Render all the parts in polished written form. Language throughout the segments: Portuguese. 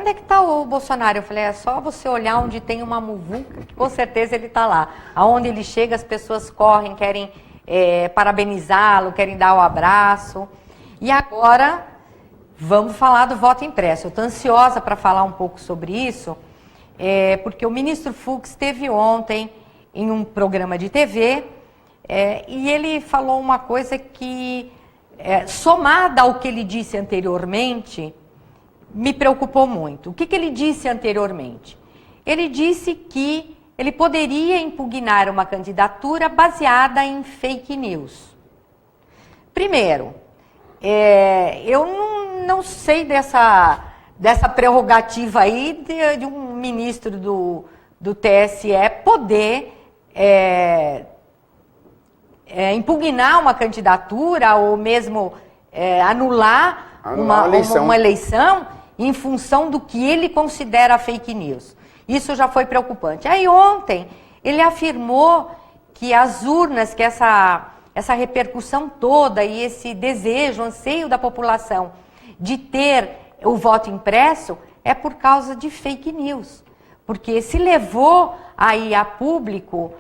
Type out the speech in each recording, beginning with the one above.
onde é que está o Bolsonaro? Eu falei, é só você olhar onde tem uma muvuca, que com certeza ele está lá. Aonde ele chega, as pessoas correm, querem parabenizá-lo, querem dar o abraço. E agora, vamos falar do voto impresso. Eu estou ansiosa para falar um pouco sobre isso, porque o ministro Fux esteve ontem em um programa de TV, e ele falou uma coisa que, somada ao que ele disse anteriormente, me preocupou muito. O que ele disse anteriormente? Ele disse que ele poderia impugnar uma candidatura baseada em fake news. Primeiro, eu não sei dessa prerrogativa aí de um ministro do TSE poder impugnar uma candidatura ou mesmo anular uma eleição em função do que ele considera fake news. Isso já foi preocupante. Aí ontem ele afirmou que as urnas, que essa repercussão toda e esse desejo, anseio da população de ter o voto impresso é por causa de fake news. Porque se levou aí a público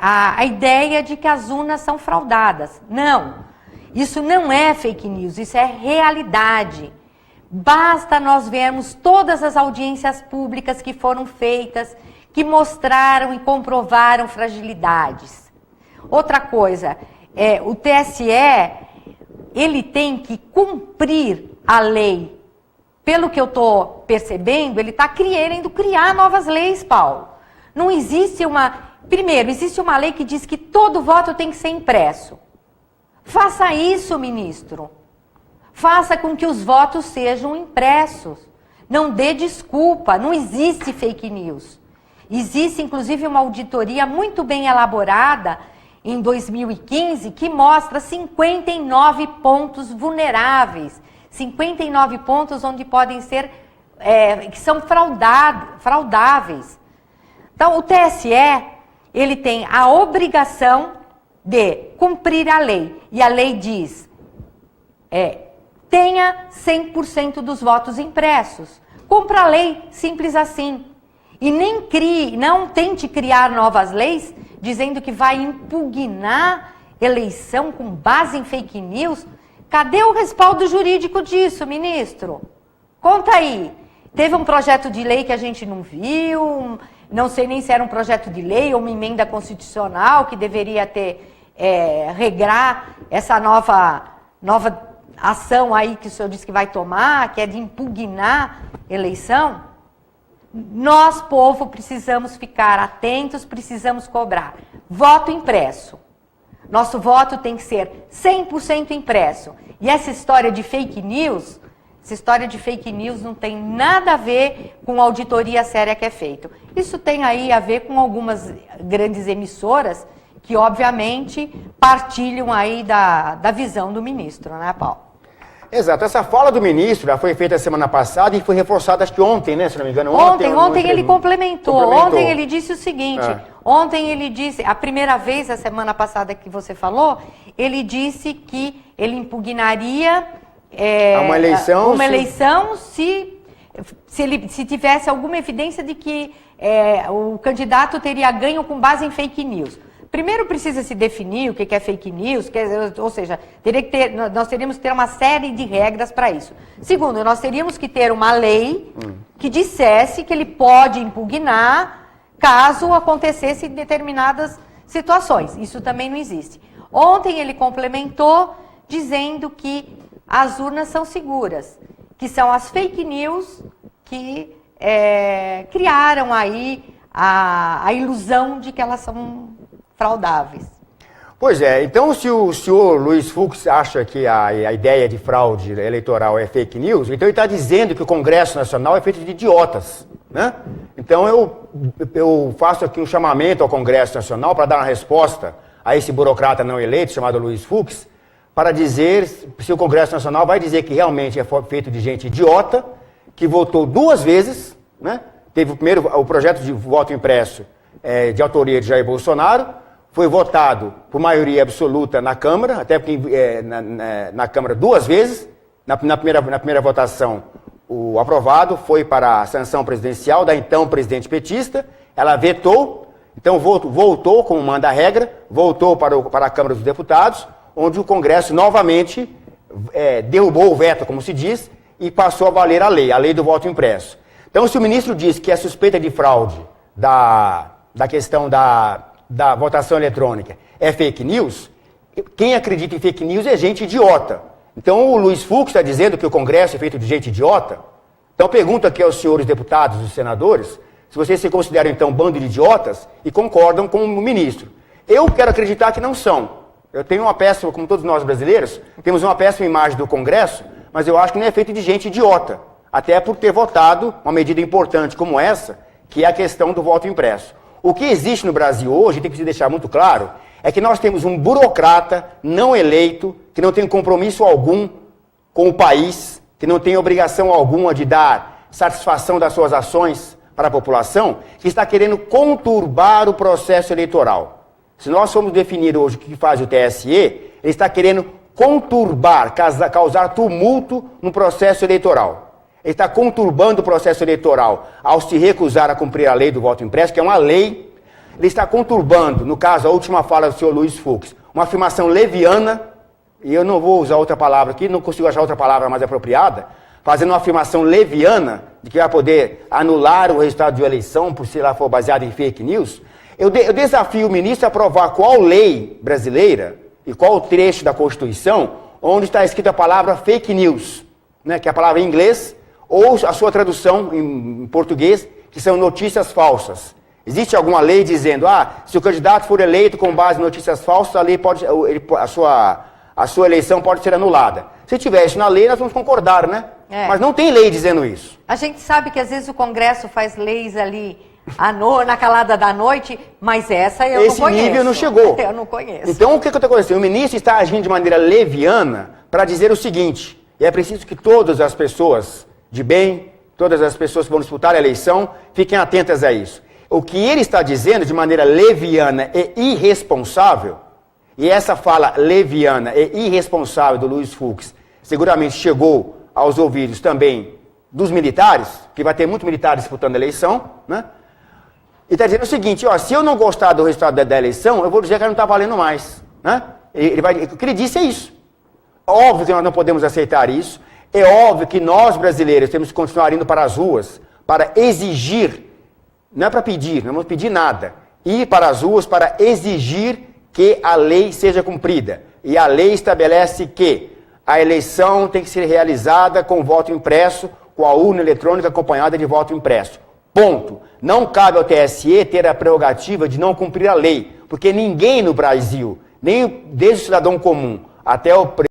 a ideia de que as urnas são fraudadas. Não, isso não é fake news, isso é realidade. Basta nós vermos todas as audiências públicas que foram feitas, que mostraram e comprovaram fragilidades. Outra coisa, o TSE, ele tem que cumprir a lei. Pelo que eu estou percebendo, ele está querendo criar novas leis, Paulo. Não existe Primeiro, existe uma lei que diz que todo voto tem que ser impresso. Faça isso, ministro. Faça com que os votos sejam impressos. Não dê desculpa, não existe fake news. Existe, inclusive, uma auditoria muito bem elaborada em 2015 que mostra 59 pontos vulneráveis. 59 pontos onde podem ser, que são fraudáveis. Então, o TSE, ele tem a obrigação de cumprir a lei. E a lei diz, tenha 100% dos votos impressos. Cumpra a lei, simples assim. E não tente criar novas leis dizendo que vai impugnar eleição com base em fake news. Cadê o respaldo jurídico disso, ministro? Conta aí. Teve um projeto de lei que a gente não viu, não sei nem se era um projeto de lei ou uma emenda constitucional que deveria regrar essa nova ação aí que o senhor disse que vai tomar, que é de impugnar eleição. Nós, povo, precisamos ficar atentos, precisamos cobrar. Voto impresso. Nosso voto tem que ser 100% impresso. E essa história de fake news não tem nada a ver com a auditoria séria que é feita. Isso tem aí a ver com algumas grandes emissoras que, obviamente, partilham aí da visão do ministro, né, Paulo? Exato. Essa fala do ministro já foi feita semana passada e foi reforçada, acho que ontem, né, se não me engano. Ontem ele complementou. Ontem ele disse o seguinte, ontem ele disse, a primeira vez, a semana passada que você falou, ele disse que ele impugnaria uma eleição se tivesse alguma evidência de que o candidato teria ganho com base em fake news. Primeiro precisa se definir o que é fake news, ou seja, nós teríamos que ter uma série de regras para isso. Segundo, nós teríamos que ter uma lei que dissesse que ele pode impugnar caso acontecesse em determinadas situações. Isso também não existe. Ontem ele complementou dizendo que as urnas são seguras, que são as fake news que criaram aí a ilusão de que elas são fraudáveis. Pois é, então se o senhor Luiz Fux acha que a ideia de fraude eleitoral é fake news, então ele está dizendo que o Congresso Nacional é feito de idiotas, né? Então eu faço aqui um chamamento ao Congresso Nacional para dar uma resposta a esse burocrata não eleito chamado Luiz Fux, para dizer se o Congresso Nacional vai dizer que realmente é feito de gente idiota, que votou 2 vezes, né? Teve primeiro o projeto de voto impresso de autoria de Jair Bolsonaro, foi votado por maioria absoluta na Câmara, até porque na Câmara 2 vezes. Na primeira votação, o aprovado foi para a sanção presidencial da então presidente petista, ela vetou, então voltou, como manda a regra, voltou para a Câmara dos Deputados, onde o Congresso novamente derrubou o veto, como se diz, e passou a valer a lei do voto impresso. Então, se o ministro diz que a suspeita de fraude da questão da votação eletrônica é fake news, quem acredita em fake news é gente idiota. Então, o Luiz Fux está dizendo que o Congresso é feito de gente idiota. Então, pergunto aqui aos senhores deputados e senadores, se vocês se consideram, então, bando de idiotas e concordam com o ministro. Eu quero acreditar que não são. Eu tenho uma péssima, como todos nós brasileiros, temos uma péssima imagem do Congresso, mas eu acho que não é feito de gente idiota. Até por ter votado uma medida importante como essa, que é a questão do voto impresso. O que existe no Brasil hoje, tem que se deixar muito claro, é que nós temos um burocrata não eleito, que não tem compromisso algum com o país, que não tem obrigação alguma de dar satisfação das suas ações para a população, que está querendo conturbar o processo eleitoral. Se nós formos definir hoje o que faz o TSE, ele está querendo conturbar, causar tumulto no processo eleitoral. Ele está conturbando o processo eleitoral ao se recusar a cumprir a lei do voto impresso, que é uma lei. Ele está conturbando, no caso, a última fala do senhor Luiz Fux, uma afirmação leviana, e eu não vou usar outra palavra aqui, não consigo achar outra palavra mais apropriada, fazendo uma afirmação leviana de que vai poder anular o resultado de uma eleição, por se ela for baseada em fake news. Eu desafio o ministro a provar qual lei brasileira e qual trecho da Constituição onde está escrita a palavra fake news, né, que é a palavra em inglês, ou a sua tradução em português, que são notícias falsas. Existe alguma lei dizendo, se o candidato for eleito com base em notícias falsas, a lei pode, a sua eleição pode ser anulada. Se tiver isso na lei, nós vamos concordar, né? Mas não tem lei dizendo isso. A gente sabe que às vezes o Congresso faz leis ali na calada da noite, mas essa eu não conheço. Esse nível não chegou. Eu não conheço. Então, o que está acontecendo? O ministro está agindo de maneira leviana para dizer o seguinte, e é preciso que todas as pessoas de bem, todas as pessoas que vão disputar a eleição, fiquem atentas a isso. O que ele está dizendo de maneira leviana e irresponsável, e essa fala leviana e irresponsável do Luiz Fux seguramente chegou aos ouvidos também dos militares, que vai ter muitos militares disputando a eleição, né? E está dizendo o seguinte, se eu não gostar do resultado da eleição, eu vou dizer que não está valendo mais, né? O que ele disse é isso. Óbvio que nós não podemos aceitar isso. É óbvio que nós, brasileiros, temos que continuar indo para as ruas para exigir, não é para pedir, não vamos pedir nada, ir para as ruas para exigir que a lei seja cumprida. E a lei estabelece que a eleição tem que ser realizada com voto impresso, com a urna eletrônica acompanhada de voto impresso. Ponto. Não cabe ao TSE ter a prerrogativa de não cumprir a lei, porque ninguém no Brasil, nem desde o cidadão comum até o